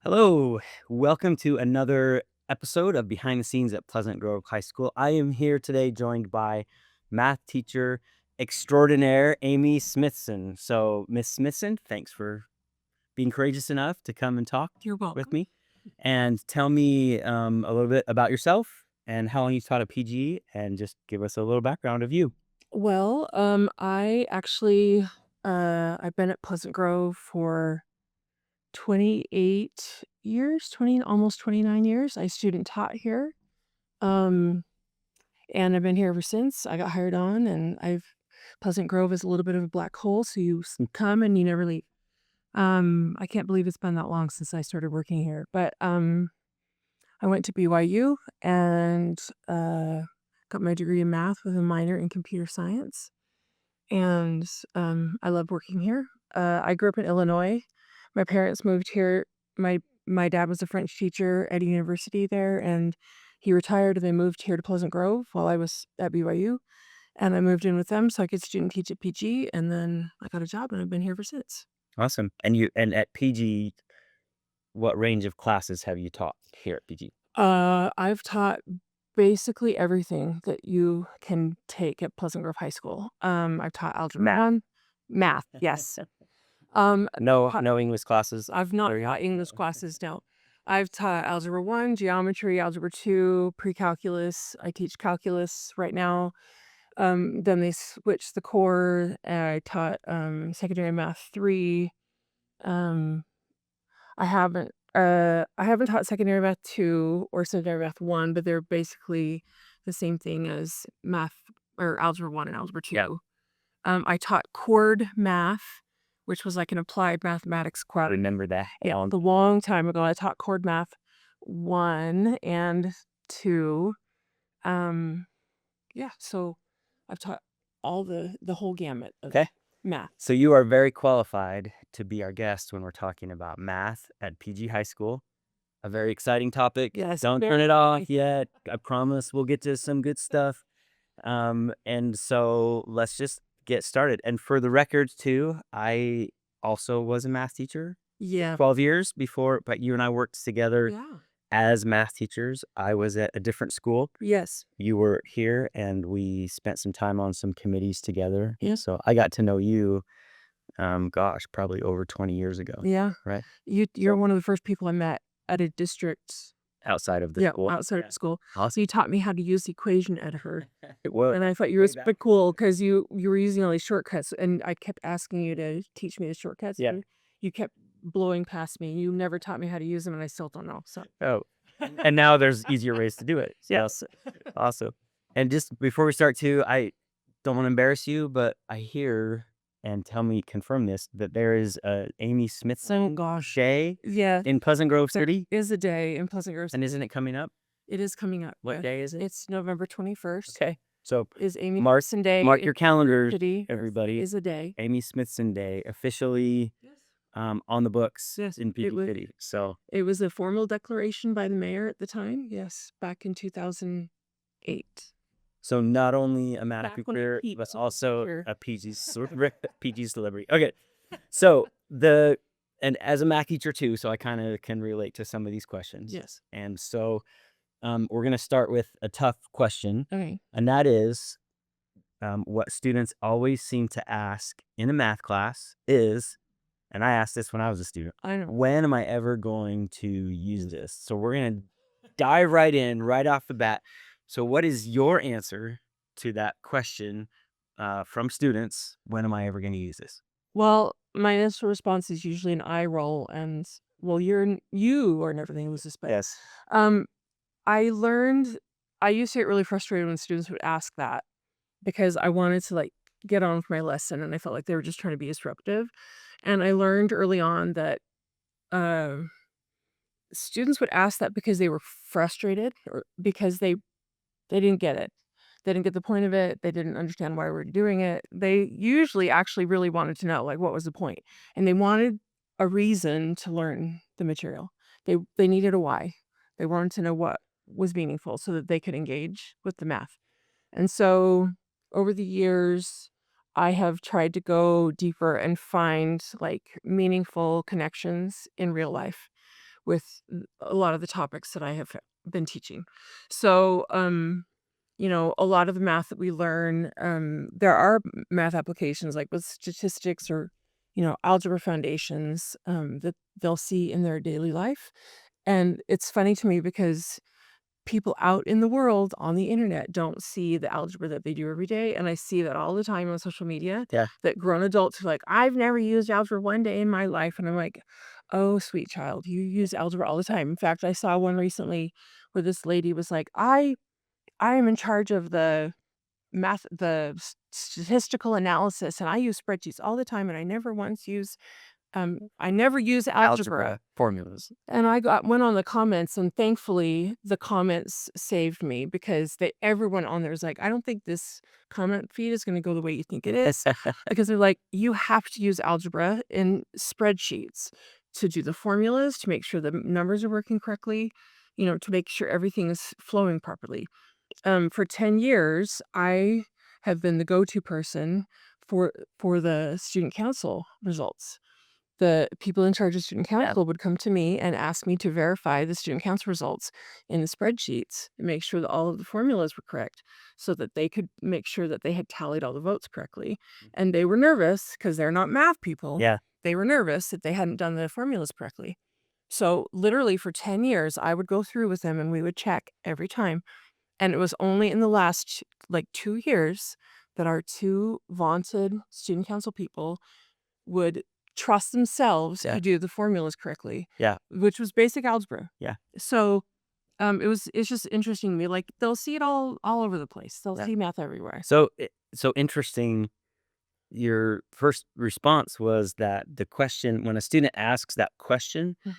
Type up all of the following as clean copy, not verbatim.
Hello, welcome to another episode of Behind the Scenes at Pleasant Grove High School. I am here today joined by math teacher extraordinaire Amy Smithson. So, Miss Smithson, thanks for being courageous enough to come and talk You're with welcome. me and tell me a little bit about yourself and how long you taught at PG and just give us a little background of you. I actually, I've been at Pleasant Grove for 28 years, 20, almost 29 years. I student taught here. Um, and I've been here ever since. I got hired on and Pleasant Grove is a little bit of a black hole, so come and you never leave. I can't believe it's been that long since I started working here, but, I went to BYU and, got my degree in math with a minor in computer science. And I love working here. I grew up in Illinois. My parents moved here. My dad was a French teacher at a university there, and he retired, and they moved here to Pleasant Grove while I was at BYU. And I moved in with them so I could student teach at PG, and then I got a job, and I've been here ever since. Awesome. And at PG, what range of classes have you taught here at PG? I've taught basically everything that you can take at Pleasant Grove High School. I've taught algebra Math. 1, math, yes. Um, No English classes. I've not Very taught hot. English classes, no. I've taught Algebra 1, Geometry, Algebra 2, Pre-Calculus. I teach Calculus right now. Then they switched the core. I taught Secondary Math 3. Um, I haven't taught Secondary Math 2 or Secondary Math 1, but they're basically the same thing as Math or Algebra 1 and Algebra 2. Yeah. I taught Chord Math, which was like an applied mathematics I class. remember that. Yeah, a long time ago. I taught Chord Math 1 and 2. Um, yeah, so I've taught all the whole gamut of Okay. math. So you are very qualified to be our guest when we're talking about math at PG High School. A very exciting topic. Yes, Don't turn very it off exciting. yet. I promise we'll get to some good stuff. And so let's just get started. And for the record too, I also was a math teacher Yeah. 12 years before, but you and I worked together Yeah. as math teachers. I was at a different school. Yes. You were here and we spent some time on some committees together. Yeah. So I got to know you, gosh, probably over 20 years ago, Yeah. right? You're So one of the first people I met at a district. outside of the Yeah, school. outside Yeah. of school. So Awesome. you taught me how to use the equation editor. Well, And I thought you were way super back. cool because you were using all these shortcuts, and I kept asking you to teach me the shortcuts. Yeah. And you kept blowing past me. You never taught me how to use them, and I still don't know. So Oh, and now there's easier ways to do it. So yes, awesome. And just before we start too, I don't want to embarrass you, but I hear and tell me, confirm this, that there is a Amy Smithson gosh, Day yeah, in Pleasant Grove there City. is a day in Pleasant Grove. And isn't it coming up? It is coming up. What Yeah. day is it? It's November 21st. Okay. So Is Amy mark Smithson Day? mark in your calendars, City everybody. is a day. Amy Smithson Day officially Yes. on the books Yes, in it PG was. City. So It was a formal declaration by the mayor at the time. Yes, back in 2008. So not only a math Back when I career, peaked but as a also teacher. a PG celebrity. Okay, so and as a math teacher too, so I kind of can relate to some of these questions. Yes. And so we're gonna start with a tough question, Okay. and that is what students always seem to ask in a math class is, and I asked this when I was a student, I know. when am I ever going to use this? So we're gonna dive right in right off the bat. So what is your answer to that question from students? When am I ever going to use this? Well, my initial response is usually an eye roll, and well, you are never going to lose this, but Yes. um, I learned I used to get really frustrated when students would ask that because I wanted to like get on with my lesson, and I felt like they were just trying to be disruptive. And I learned early on that uh, students would ask that because they were frustrated or because they didn't get it. They didn't get the point of it. They didn't understand why we're doing it. They usually actually really wanted to know, like, what was the point? And they wanted a reason to learn the material. They needed a why. They wanted to know what was meaningful so that they could engage with the math. And so over the years, I have tried to go deeper and find like meaningful connections in real life with a lot of the topics that I have been teaching. So, a lot of the math that we learn, there are math applications like with statistics or, algebra foundations that they'll see in their daily life. And it's funny to me because people out in the world on the internet don't see the algebra that they do every day. And I see that all the time on social media Yeah. that grown adults are like, I've never used algebra one day in my life. And I'm like, oh, sweet child, you use algebra all the time. In fact, I saw one recently where this lady was like, I am in charge of the statistical analysis, and I use spreadsheets all the time, and I never use algebra. Algebra formulas. And I went on the comments, and thankfully, the comments saved me because everyone on there is like, "I don't think this comment feed is gonna go the way you think it is," because they're like, "You have to use algebra in spreadsheets to do the formulas, to make sure the numbers are working correctly, to make sure everything is flowing properly." For 10 years, I have been the go-to person for the student council results. The people in charge of student Yeah. council would come to me and ask me to verify the student council results in the spreadsheets and make sure that all of the formulas were correct so that they could make sure that they had tallied all the votes correctly. And they were nervous because they're not math people. Yeah. They were nervous that they hadn't done the formulas correctly. So literally for 10 years, I would go through with them and we would check every time. And it was only in the last like 2 years that our two vaunted student council people would trust themselves Yeah. to do the formulas correctly, Yeah. which was basic algebra. Yeah. So, it's just interesting to me, like, they'll see it all over the place. They'll Yeah. see math everywhere. So interesting. Your first response was that the question, when a student asks that question, Mhm.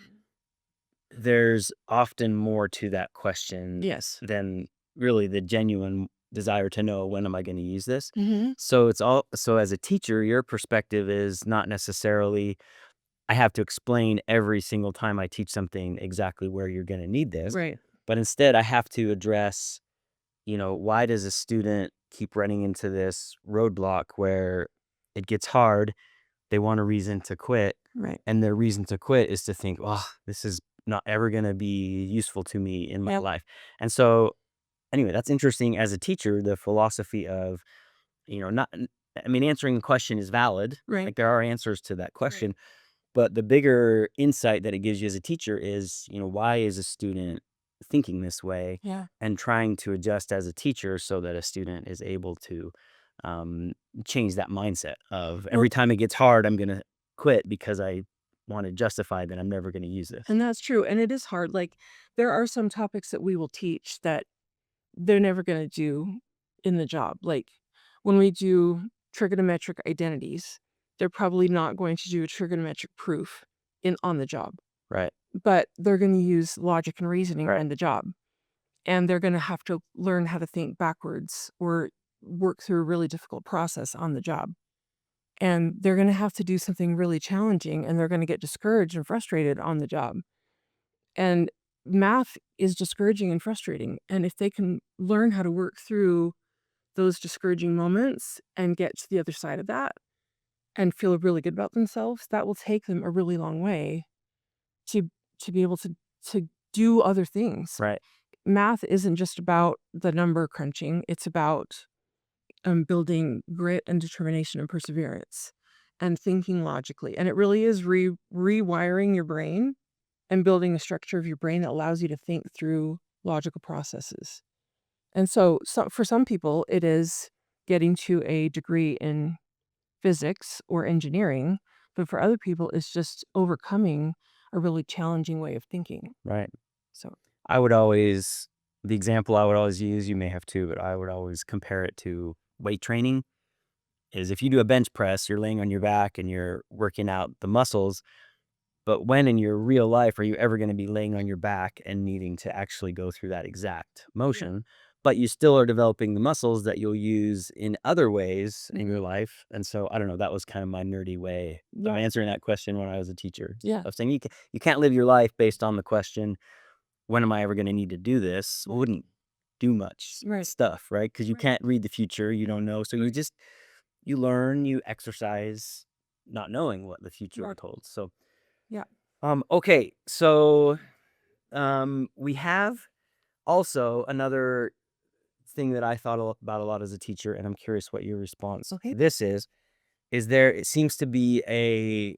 there's often more to that question Yes. than really the genuine desire to know, when am I going to use this? Mhm. So as a teacher, your perspective is not necessarily I have to explain every single time I teach something exactly where you're going to need this, Right. but instead I have to address, why does a student keep running into this roadblock where it gets hard, they want a reason to quit, Right. and their reason to quit is to think, "Oh, this is not ever gonna be useful to me in my Yep. life." And so, anyway, that's interesting as a teacher, the philosophy of, not I mean, answering the question is valid, Right. like, there are answers to that Right. question, but the bigger insight that it gives you as a teacher is, why is a student thinking this way, Yeah. and trying to adjust as a teacher so that a student is able to um, change that mindset of Well, every time it gets hard, I'm going to quit because I want to justify that I'm never going to use this. and that's true, and it is hard, like, there are some topics that we will teach that they're never gonna do in the job. Like, when we do trigonometric identities, they're probably not going to do a trigonometric proof on the job, Right. but they're gonna use logic and reasoning Right. on the job, and they're gonna have to learn how to think backwards or work through a really difficult process on the job, and they're gonna have to do something really challenging, and they're gonna get discouraged and frustrated on the job, and math is discouraging and frustrating, and if they can learn how to work through those discouraging moments and get to the other side of that and feel really good about themselves, that will take them a really long way to be able to do other things. Right. Math isn't just about the number crunching, it's about building grit and determination and perseverance and thinking logically. And it really is rewiring your brain and building a structure of your brain that allows you to think through logical processes. And so for some people, it is getting to a degree in physics or engineering, but for other people, it's just overcoming a really challenging way of thinking. Right. So, I would always, the example I would always use, you may have too, but I would always compare it to weight training. Is if you do a bench press, you're laying on your back and you're working out the muscles. But when in your real life are you ever gonna be laying on your back and needing to actually go through that exact yeah. motion? But you still are developing the muscles that you'll use in other ways in Mhm. your life, and so, I don't know, that was kind of my nerdy way of Yeah. answering that question when I was a teacher, Yeah. of saying you can't live your life based on the question, "When am I ever gonna need to do this?" Well, Right. wouldn't do much Right. stuff, right? Because you can't read the future, you don't know, so you learn, you exercise not knowing what the future Right. holds, so Yeah. Okay, so we have also another thing that I thought about a lot as a teacher, and I'm curious what your response Okay. to this is. Is there it seems to be a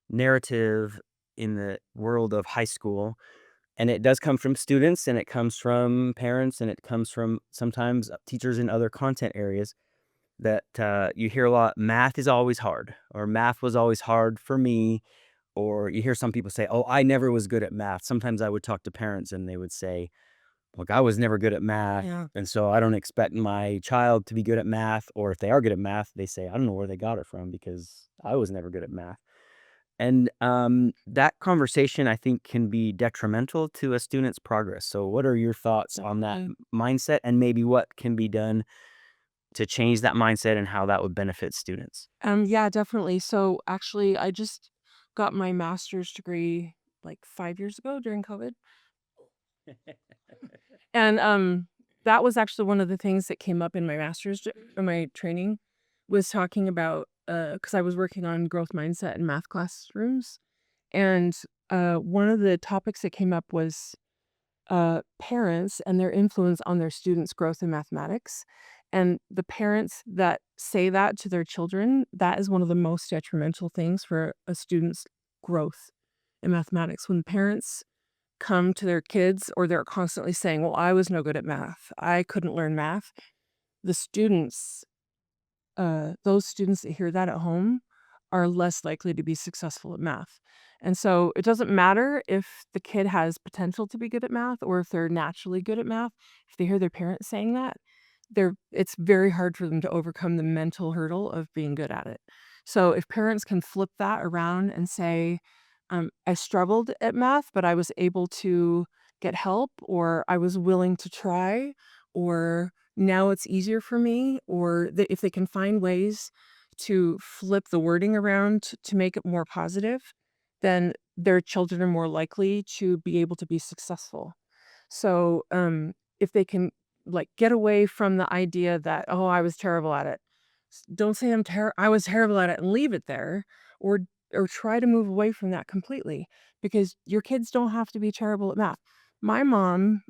narrative in the world of high school, and it does come from students, and it comes from parents, and it comes from sometimes teachers in other content areas that you hear a lot. Math is always hard, or math was always hard for me. Or you hear some people say, "Oh, I never was good at math." Sometimes I would talk to parents and they would say, "Look, I was never good at math, Yeah. and so I don't expect my child to be good at math." Or if they are good at math, they say, "I don't know where they got it from because I was never good at math." And that conversation, I think, can be detrimental to a student's progress. So, what are your thoughts on that Definitely. mindset, and maybe what can be done to change that mindset and how that would benefit students? Yeah, definitely. So actually, I just got my master's degree like 5 years ago during COVID. And that was actually one of the things that came up in my in my training was talking about because I was working on growth mindset in math classrooms. And one of the topics that came up was parents and their influence on their students' growth in mathematics. And the parents that say that to their children, that is one of the most detrimental things for a student's growth in mathematics. When parents come to their kids or they're constantly saying, "Well, I was no good at math. I couldn't learn math." The students those students that hear that at home are less likely to be successful at math. And so it doesn't matter if the kid has potential to be good at math or if they're naturally good at math. If they hear their parents saying that, it's very hard for them to overcome the mental hurdle of being good at it. So if parents can flip that around and say, I struggled at math, but I was able to get help, or I was willing to try, or now it's easier for me, or if they can find ways to flip the wording around to make it more positive, then their children are more likely to be able to be successful. So, if they can, like, get away from the idea that, "Oh, I was terrible at it." Don't say I was terrible at it and leave it there, or try to move away from that completely because your kids don't have to be terrible at math. My mom,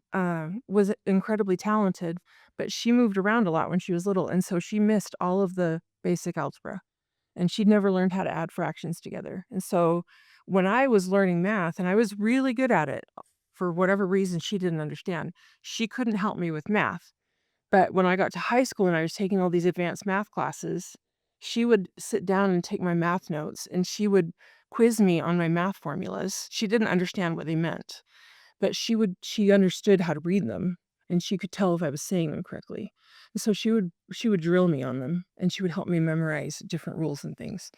was incredibly talented, but she moved around a lot when she was little, and so she missed all of the basic algebra, and she'd never learned how to add fractions together. And so when I was learning math and I was really good at it, for whatever reason she didn't understand, she couldn't help me with math. But when I got to high school and I was taking all these advanced math classes, she would sit down and take my math notes and she would quiz me on my math formulas. She didn't understand what they meant, but she understood how to read them and she could tell if I was saying them correctly. And so she would drill me on them and she would help me memorize different rules and things.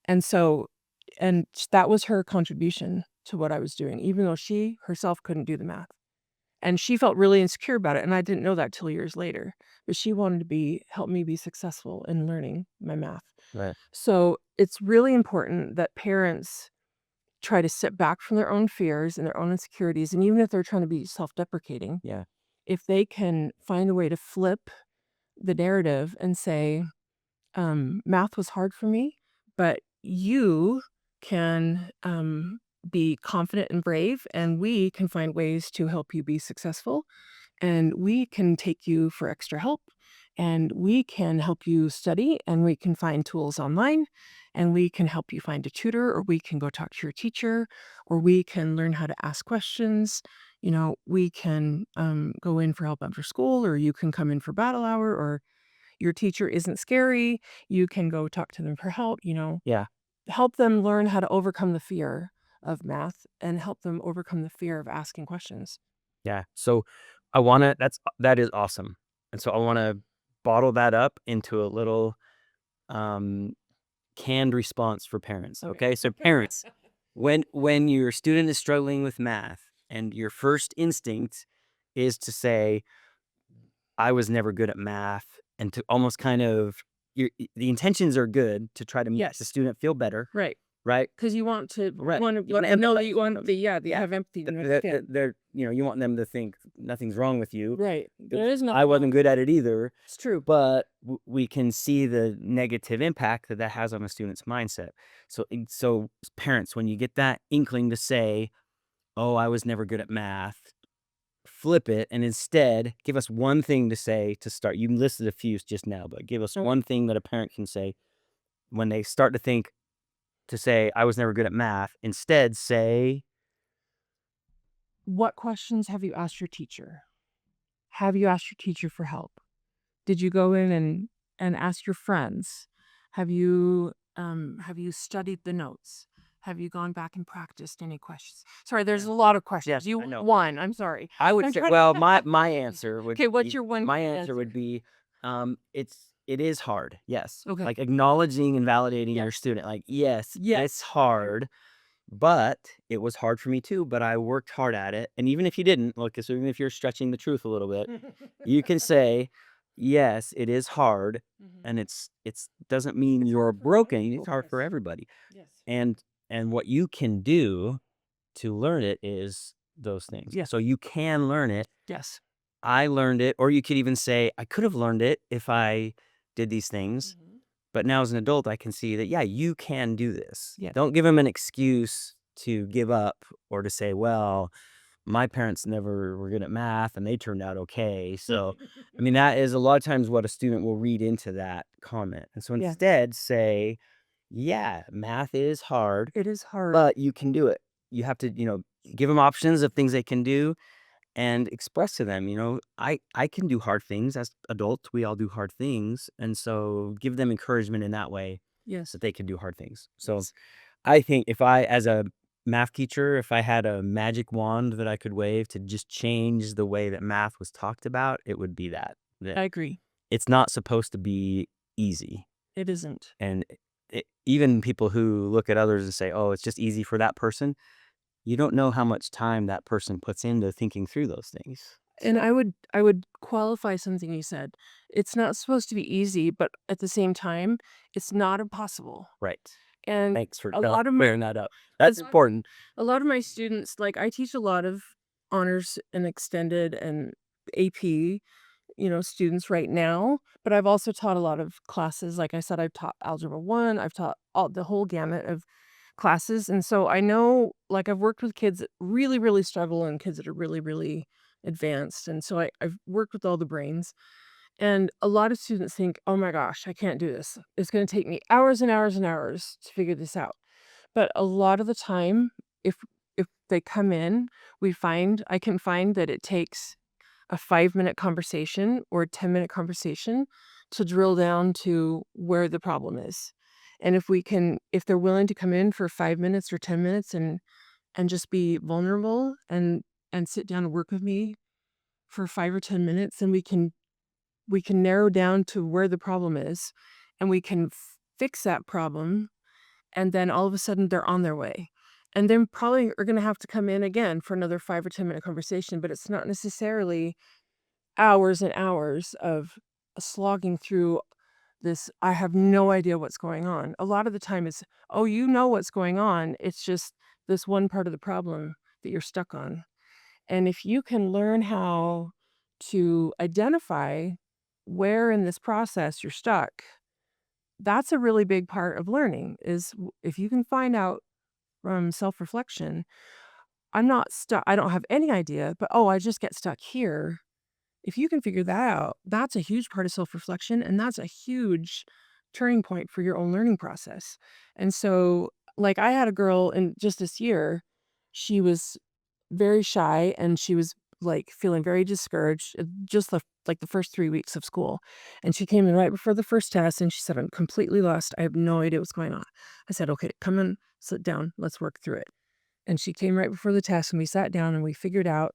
And so that was her contribution to what I was doing, even though she herself couldn't do the math. And she felt really insecure about it, and I didn't know that till years later, but she wanted to help me be successful in learning my math. Right. So, it's really important that parents try to sit back from their own fears and their own insecurities, and even if they're trying to be self-deprecating, Yeah. if they can find a way to flip the narrative and say, math was hard for me, but you can be confident and brave, and we can find ways to help you be successful. And we can take you for extra help, and we can help you study, and we can find tools online, and we can help you find a tutor, or we can go talk to your teacher, or we can learn how to ask questions. We can go in for help after school, or you can come in for battle hour, or your teacher isn't scary. You can go talk to them for help, Yeah. help them learn how to overcome the fear of math and help them overcome the fear of asking questions. Yeah. So that is awesome. And so I wanna bottle that up into a little, um, canned response for parents, Okay. okay? So parents, when your student is struggling with math and your first instinct is to say, "I was never good at math," and to almost kind of the intentions are good to try to make the Yes. student feel better, Right. right? Because you want to Right. You let wanna them know that empathize. you want the yeah, that you Yeah. have empathy and That understand. they're you want them to think nothing's wrong with you. Right. 'Cause There is I nothing wrong. wasn't good at it either, It's true. but we can see the negative impact that that has on a student's mindset. So parents, when you get that inkling to say, "Oh, I was never good at math," flip it and instead give us one thing to say to start. You listed a few just now, but give us Uh, one thing that a parent can say when they start to think to say, "I was never good at math." Instead, say, what questions have you asked your teacher? Have you asked your teacher for help? Did you go in and ask your friends? Have you studied the notes? Have you gone back and practiced any questions? Sorry, there's yeah, a lot of questions. yes, You I want know. one, I'm sorry. I would I'm say, trying well, to my answer would Okay, what's be your one my answer would answer? be, it is hard, yes. Okay. Like, acknowledging and validating your Yes. student, like, "Yes, Yes. it's hard, but it was hard for me too, but I worked hard at it." And even if you didn't, look, so even if you're stretching the truth a little bit, you can say, "Yes, it is hard, Mhm. and it's doesn't mean It's you're hard for many broken, it's people. hard for Yes. everybody." Yes. And what you can do to learn it is those things. Yes. So you can learn it. Yes. I learned it, or you could even say, I could have learned it if I did these things. Mhm. But now as an adult, I can see that, yeah, you can do this. Yeah. Don't give them an excuse to give up or to say, well, my parents never were good at math and they turned out okay. So, I mean, that is a lot of times what a student will read into that comment. And so Yeah. instead, say, yeah, math is hard, It is hard. but you can do it. You have to, give them options of things they can do and express to them, I can do hard things as adults. We all do hard things. And so give them encouragement in that way Yes. that they can do hard things. So Yes. I think if I, as a math teacher, if I had a magic wand that I could wave to just change the way that math was talked about, it would be that I agree. it's not supposed to be easy. It isn't. And even people who look at others and say, oh, it's just easy for that person, you don't know how much time that person puts into thinking through those things. And So, I would qualify something you said. It's not supposed to be easy, but at the same time, it's not impossible. right. And Thanks for a lot of clearing that up. a That's lot important. a lot of my students, like I teach a lot of honors and extended and AP, students right now, but I've also taught a lot of classes. Like I said, I've taught Algebra 1, I've taught all the whole gamut of classes, and so I know like, I've worked with kids that really, really struggle and kids that are really, really advanced, and so I've worked with all the brains, and a lot of students think, "Oh my gosh, I can't do this. It's gonna take me hours and hours and hours to figure this out." But a lot of the time, if they come in, I can find that it takes a 5-minute conversation or a 10-minute conversation to drill down to where the problem is. And if they're willing to come in for 5 minutes or 10 minutes and just be vulnerable and sit down and work with me for 5 or 10 minutes, then we can narrow down to where the problem is and we can fix that problem, and then all of a sudden they're on their way. And then probably are going to have to come in again for another 5 or 10-minute conversation, but it's not necessarily hours and hours of slogging through this. I have no idea what's going on. A lot of the time it's, "Oh, you know what's going on. It's just this one part of the problem that you're stuck on." And if you can learn how to identify where in this process you're stuck, that's a really big part of learning is if you can find out from self-reflection, I'm not stuck. I don't have any idea, but oh, I just get stuck here. If you can figure that out, that's a huge part of self-reflection, and that's a huge turning point for your own learning process. And so, like, I had a girl in just this year, she was very shy and she was like feeling very discouraged, just like the first 3 weeks of school. And she came in right before the first test and she said, "I'm completely lost. I have no idea what's going on." I said, "Okay, come in, sit down, let's work through it." And she came right before the test and we sat down and we figured out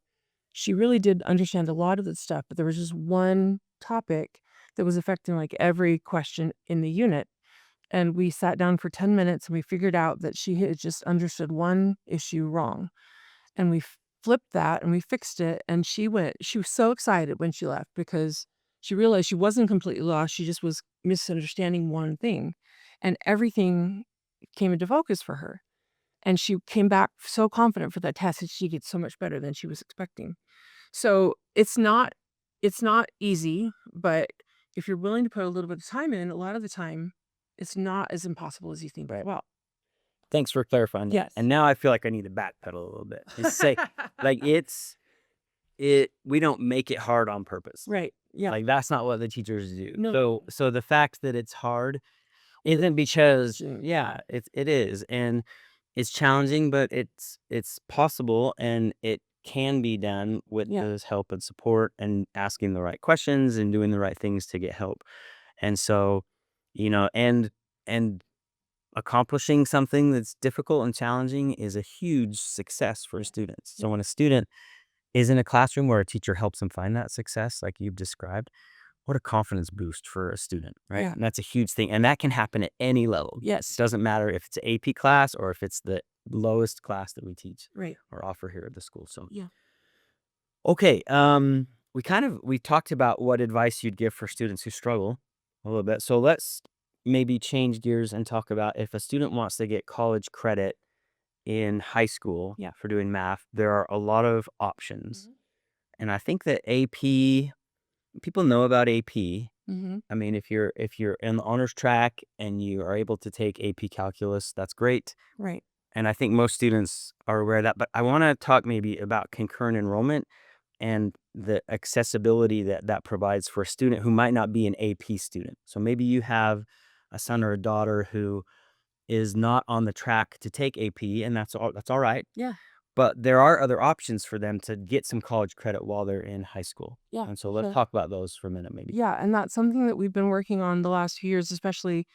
she really did understand a lot of the stuff, but there was just one topic that was affecting like every question in the unit. And we sat down for 10 minutes and we figured out that she had just understood one issue wrong. And we flipped that and we fixed it. And she was so excited when she left because she realized she wasn't completely lost. She just was misunderstanding one thing. And everything came into focus for her. And she came back so confident for that test, and she did so much better than she was expecting. So it's not easy, but if you're willing to put a little bit of time in, a lot of the time, it's not as impossible as you think as Right. well. Thanks for clarifying that. Yes. And now I feel like I need to backpedal a little bit and say, like, we don't make it hard on purpose. Right. Yeah. Like, that's not what the teachers do. No. So the fact that it's hard isn't because, Challenging. yeah, it is, and it's challenging, but it's possible, and it can be done with Yeah. this help and support and asking the right questions and doing the right things to get help. And so, and accomplishing something that's difficult and challenging is a huge success for students. So when a student is in a classroom where a teacher helps them find that success, like you've described, what a confidence boost for a student, right? Yeah. And that's a huge thing. And that can happen at any level. It Yes. doesn't matter if it's an AP class or if it's the lowest class that we teach Right. or offer here at the school. So, Yeah. okay. We talked about what advice you'd give for students who struggle a little bit. So let's maybe change gears and talk about if a student wants to get college credit in high school Yeah. for doing math, there are a lot of options. Mhm. And I think that AP, people know about AP. Mhm. I mean, if you're in the honors track and you are able to take AP calculus, that's great. Right. And I think most students are aware of that. But I want to talk maybe about concurrent enrollment and the accessibility that that provides for a student who might not be an AP student. So maybe you have a son or a daughter who is not on the track to take AP, and that's all right. Yeah. But there are other options for them to get some college credit while they're in high school. Yeah. And so let's Sure. talk about those for a minute, maybe. Yeah, and that's something that we've been working on the last few years, especially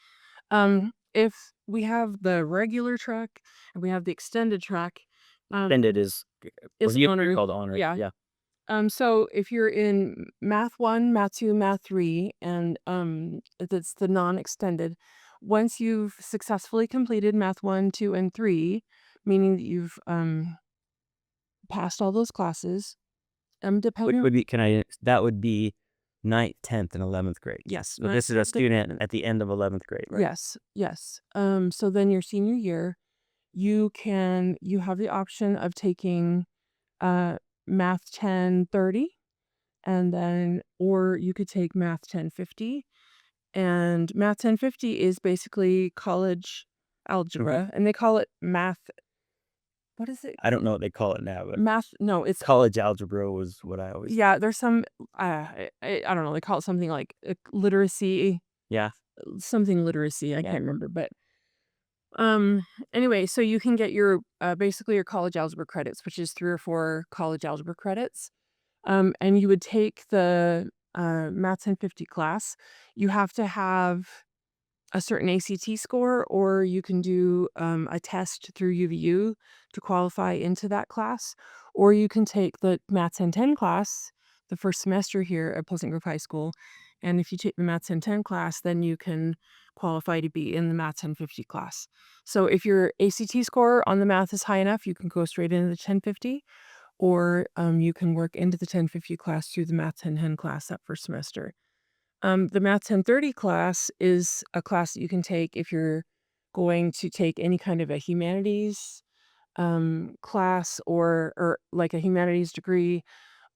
if we have the regular track and we have the extended track, Extended or is you honors. called honors. Yeah. Yeah. So if you're in Math 1, Math 2, Math 3, and that's the non-extended, once you've successfully completed Math 1, 2, and 3, meaning that you've passed all those classes, Which depending. would be, that would be ninth, 10th, and 11th grade. Yes, So this is a student at the end of 11th grade, right? yes, yes. So then your senior year, you have the option of taking uh Math 1030, and then or you could take Math 1050. And Math 1050 is basically college Mhm. algebra, and they call it math. What is it? I don't know what they call it now, but Math? No, it's college algebra was what I always. yeah. There's some I don't know. They call it something like literacy, Yeah. something literacy. I Yeah. can't remember, but anyway, so you can get your basically your college algebra credits, which is 3 or 4 college algebra credits. And you would take the Math 1050 class. You have to have a certain ACT score, or you can do a test through UVU to qualify into that class, or you can take the Math 1010 class the first semester here at Pleasant Grove High School. And if you take the Math 1010 class, then you can qualify to be in the Math 1050 class. So if your ACT score on the math is high enough, you can go straight into the 1050, or you can work into the 1050 class through the Math 1010 class that first semester. The Math 1030 class is a class that you can take if you're going to take any kind of a humanities class, or like a humanities degree,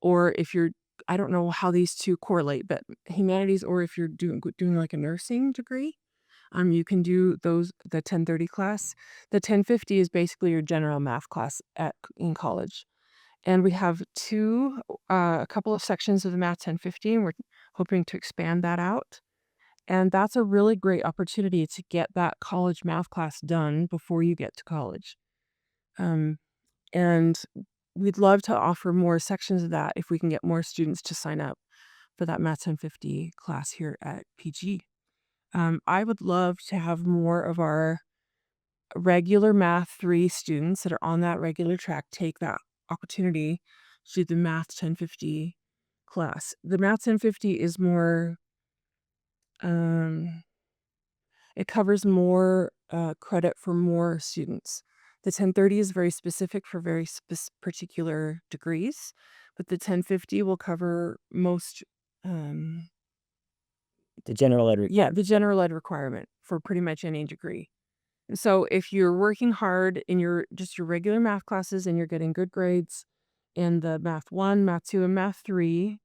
or if you're I don't know how these two correlate, but humanities, or if you're doing like a nursing degree, you can do the 1030 class. The 1050 is basically your general math class in college. And we have a couple of sections of the Math 1050, and we're hoping to expand that out. And that's a really great opportunity to get that college math class done before you get to college. Um, and we'd love to offer more sections of that if we can get more students to sign up for that Math 1050 class here at PG. I would love to have more of our regular Math 3 students that are on that regular track take that opportunity to do the Math 1050 class. The Math 1050 is more, um, it covers more credit for more students. The 1030 is very specific for very particular degrees, but the 1050 will cover most, um, The general ed. yeah, the general ed requirement for pretty much any degree. So if you're working hard in your just your regular math classes and you're getting good grades in the math 1, math 2, and math 3,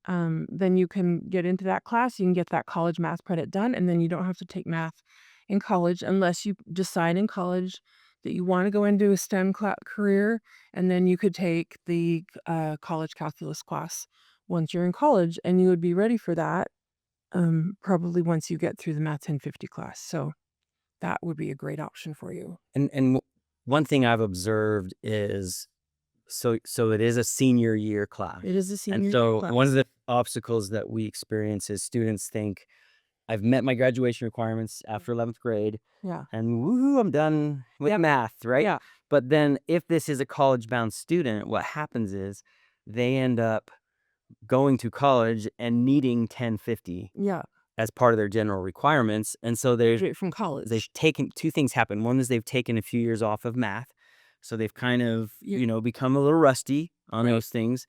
then you can get into that class, you can get that college math credit done, and then you don't have to take math in college unless you decide in college that you want to go into a STEM career, and then you could take the college calculus class once you're in college, and you would be ready for that probably once you get through the Math 1050 class. So that would be a great option for you. And one thing I've observed is so it is a senior year class. It is a And senior year so one of class. the obstacles that we experience is students think I've met my graduation requirements after 11th grade Yeah. and woohoo, I'm done with Yep. math, right? Yeah. But then if this is a college bound student, what happens is they end up going to college and needing 1050 Yeah. as part of their general requirements. And so Graduate from they've college. taken two things happen. One is they've taken a few years off of math. So they've kind of, You become a little rusty on right. those things.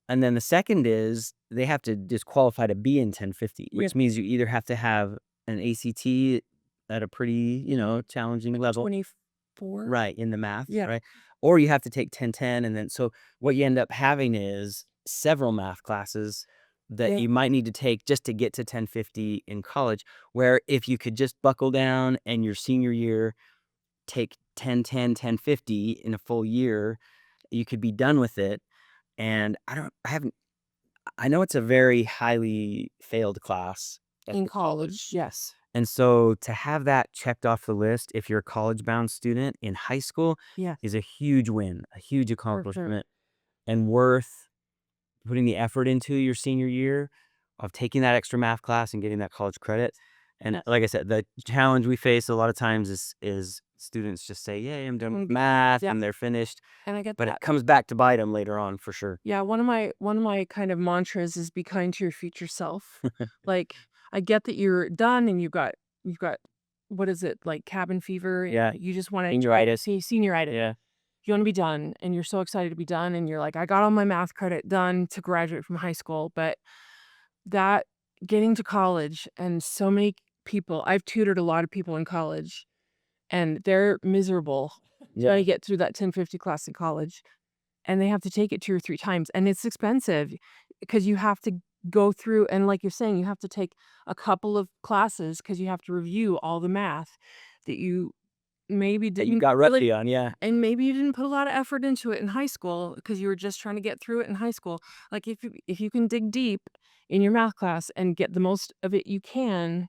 And then the second is they have to just qualify to be in 1050, Yep. which means you either have to have an ACT at a pretty, challenging level, 24? right, in the math, Yeah. right? Or you have to take 1010. And then so what you end up having is several math classes that Yeah. you might need to take just to get to 1050 in college, where if you could just buckle down and your senior year take 1010, 1050 in a full year, you could be done with it. And I know it's a very highly failed class at In the college, college. yes. And so to have that checked off the list if you're a college-bound student in high school Yes, is a huge win, a huge for sure. accomplishment, and worth putting the effort into your senior year of taking that extra math class and getting that college credit. And Yes. like I said, the challenge we face a lot of times is students just say, "Yay, I'm done with Mm, math," yeah, and they're finished, and I get but it that. comes back to bite them later on for sure. Yeah, one of my kind of mantras is be kind to your future self. Like, I get that you're done and you've got what is it, like cabin fever, and Yeah, you just wanna senioritis. see senioritis. Yeah. You wanna be done, and you're so excited to be done, and you're like, "I got all my math credit done to graduate from high school," but that getting to college and so many people I've tutored a lot of people in college, and they're miserable trying Yeah. to get through that 1050 class in college, and they have to take it 2 or 3 times, and it's expensive because you have to go through and like you're saying, you have to take a couple of classes because you have to review all the math that you maybe That you didn't got really rusty on, yeah. and maybe you didn't put a lot of effort into it in high school because you were just trying to get through it in high school. Like, if you can dig deep in your math class and get the most out of it you can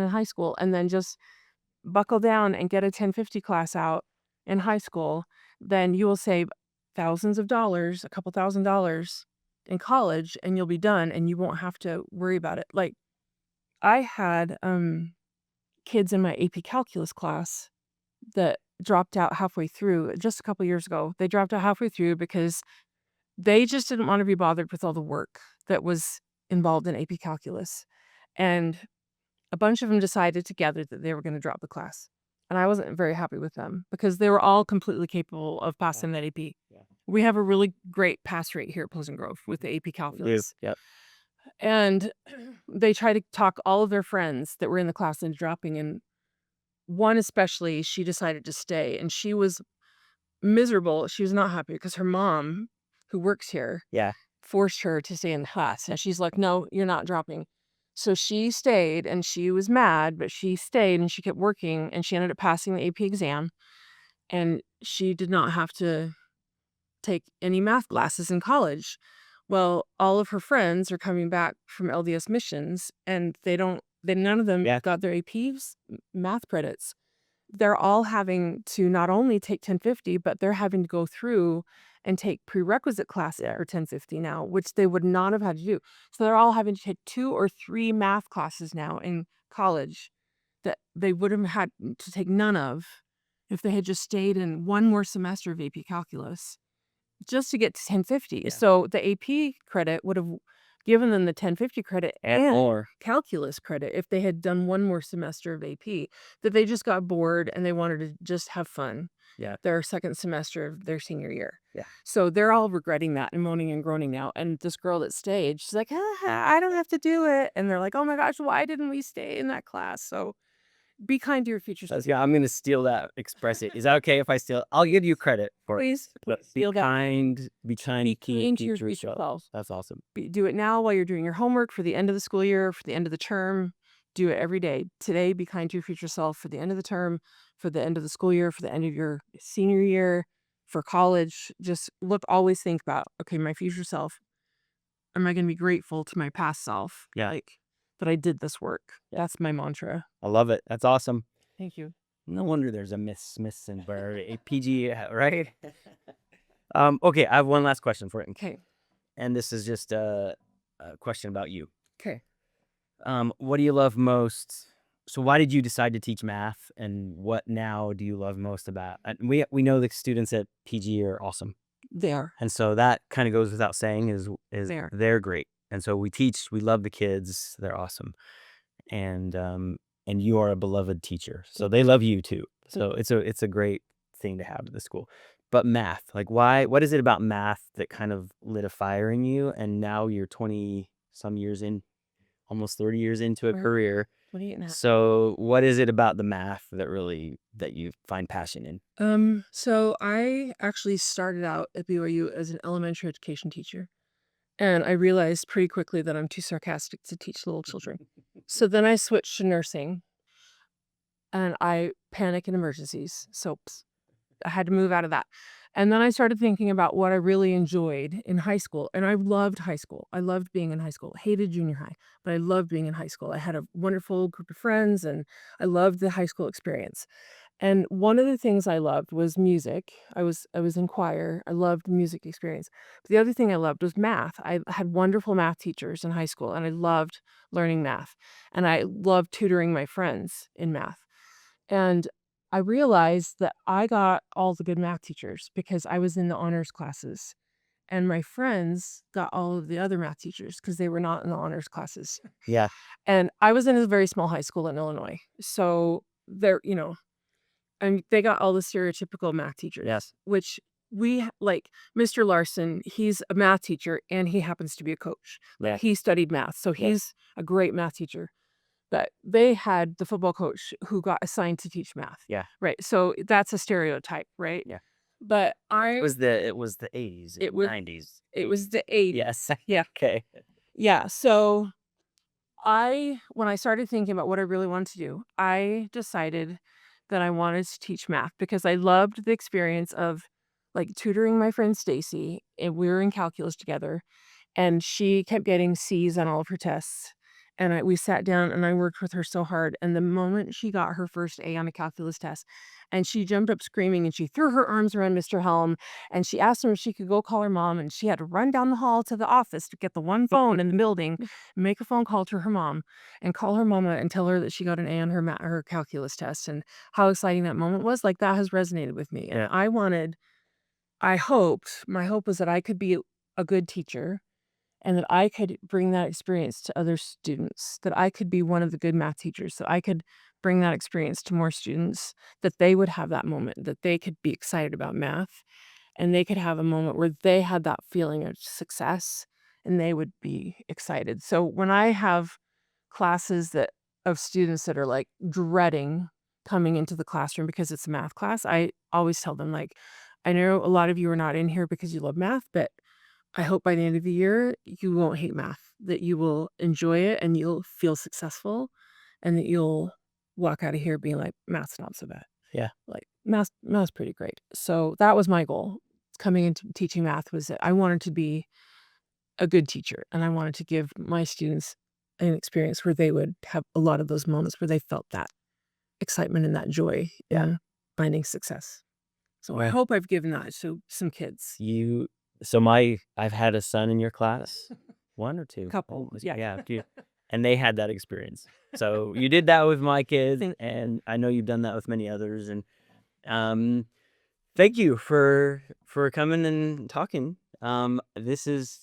in high school, and then just buckle down and get a 1050 class out in high school, then you will save thousands of dollars, a couple $1,000 in college, and you'll be done, and you won't have to worry about it. Like, I had, kids in my AP Calculus class that dropped out halfway through just a couple years ago. They dropped out halfway through because they just didn't wanna be bothered with all the work that was involved in AP Calculus, and a bunch of them decided together that they were gonna drop the class, and I wasn't very happy with them because they were all completely capable of Yeah, passing that AP. yeah. We have a really great pass rate here at Pleasant Grove with the AP We do, Calculus, yep. and they tried to talk all of their friends that were in the class into dropping, and one especially, she decided to stay, and she was miserable. She was not happy because her mom, who works here, Yeah, forced her to stay in the class, and she's like, "No, you're not dropping." So she stayed, and she was mad, but she stayed, and she kept working, and she ended up passing the AP exam, and she did not have to take any math classes in college. Well, all of her friends are coming back from LDS missions, and none of them yeah, got their APs math credits. They're all having to not only take 1050, but they're having to go through and take prerequisite classes yeah. for 1050 now, which they would not have had to do. So they're all having to take 2 or 3 math classes now in college that they would have had to take none of if they had just stayed in one more semester of AP Calculus just to get to 1050. Yeah. So the AP credit would have given them the 1050 credit And and more. calculus credit if they had done one more semester of AP, that they just got bored and they wanted to just have fun Yeah, their second semester of their senior year. yeah. So they're all regretting that and moaning and groaning now. And this girl that stayed, she's like, "Ah, I don't have to do it." And they're like, "Oh my gosh, why didn't we stay in that class?" So Be kind to your future self. Yeah, I'm gonna steal that. Express it. Is that okay if I steal? I'll give you credit for it. Please, But be steal that. kind. Be kind Be to your kind to your future future self. self. That's awesome. Do it now while you're doing your homework for the end of the school year, for the end of the term. Do it every day. Today, be kind to your future self for the end of the term, for the end of the school year, for the end of your senior year, for college. Just always think about, okay, my future self, am I going to be grateful to my past self? Yeah. Like, that I did this work. Yeah. That's my mantra. I love it. That's awesome. Thank you. No wonder there's a Miss Smithson or a PG, right? Okay, I have one last question for you, Okay. and this is just a question about you. Okay. What do you love most? So, why did you decide to teach math, and what now do you love most about? And we know the students at PG are awesome, They are. and so that kind of goes without saying. Is They are. they're great, and so we teach. We love the kids. They're awesome, and you are a beloved teacher, so they love you too. So it's a great thing to have at the school. But math, like why? What is it about math that kind of lit a fire in you? And now you're 20 some years in, almost 30 years into a We're career. 28 and a half. So what is it about the math that you find passion in? So I actually started out at BYU as an elementary education teacher. And I realized pretty quickly that I'm too sarcastic to teach little children. So then I switched to nursing and I panic in emergencies. So I had to move out of that. And then I started thinking about what I really enjoyed in high school. And I loved high school. I loved being in high school. Hated junior high, but I loved being in high school. I had a wonderful group of friends and I loved the high school experience. And one of the things I loved was music. I was in choir. I loved music experience. But the other thing I loved was math. I had wonderful math teachers in high school and I loved learning math. And I loved tutoring my friends in math. And I realized that I got all the good math teachers because I was in the honors classes. And my friends got all of the other math teachers because they were not in the honors classes. Yeah. And I was in a very small high school in Illinois. So there, and they got all the stereotypical math teachers, Yes. which like Mr. Larson, he's a math teacher and he happens to be a coach. Yeah. He studied math, so Yeah. he's a great math teacher. But they had the football coach who got assigned to teach math. Yeah. Right. So that's a stereotype, right? Yeah. But It was the 80s it and was 90s. it was the 80s. Yes. Yeah. Okay. Yeah. So when I started thinking about what I really wanted to do, I decided that I wanted to teach math because I loved the experience of like tutoring my friend Stacy, and we were in calculus together, and she kept getting C's on all of her tests. And we sat down and I worked with her so hard. And the moment she got her first A on a calculus test, and she jumped up screaming and she threw her arms around Mr. Helm and she asked him if she could go call her mom. And she had to run down the hall to the office to get the one phone in the building, make a phone call to her mom and call her mama and tell her that she got an A on her calculus test and how exciting that moment was. Like that has resonated with me. And Yeah. my hope was that I could be a good teacher and that I could bring that experience to other students, that I could be one of the good math teachers, that I could bring that experience to more students, that they would have that moment, that they could be excited about math, and they could have a moment where they had that feeling of success and they would be excited. So when I have classes of students that are like dreading coming into the classroom because it's a math class, I always tell them like, I know a lot of you are not in here because you love math, but I hope by the end of the year, you won't hate math, that you will enjoy it and you'll feel successful and that you'll walk out of here being like, math's not so bad. Yeah. Like math's pretty great. So that was my goal coming into teaching math was that I wanted to be a good teacher and I wanted to give my students an experience where they would have a lot of those moments where they felt that excitement and that joy in finding success. So I hope I've given that to some kids. I've had a son in your class, one or two, Couple, yeah. yeah, two, and they had that experience. So you did that with my kids, and I know you've done that with many others. And um, thank you for coming and talking. This is,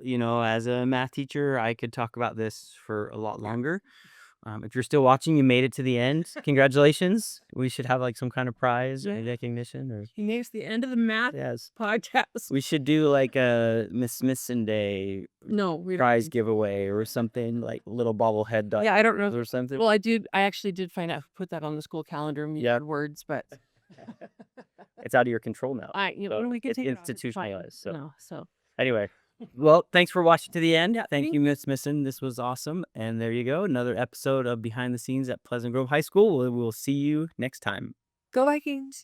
as a math teacher, I could talk about this for a lot longer, If you're still watching, you made it to the end. Congratulations. We should have like some kind of prize or recognition or He makes the end of the math yes. podcast. We should do like a Miss Smithson Day No, we don't. prize giveaway or something like little bobblehead Yeah, I don't know. or something. Well, I actually did find out who put that on the school calendar and Yeah. words, but It's out of your control now. when we can It's take it off, it's fine, institutionalized. So no, so anyway, well, thanks for watching to the end. Yeah, Thank thank you, Miss Smithson. This was awesome. And there you go. Another episode of Behind the Scenes at Pleasant Grove High School. We'll see you next time. go Vikings.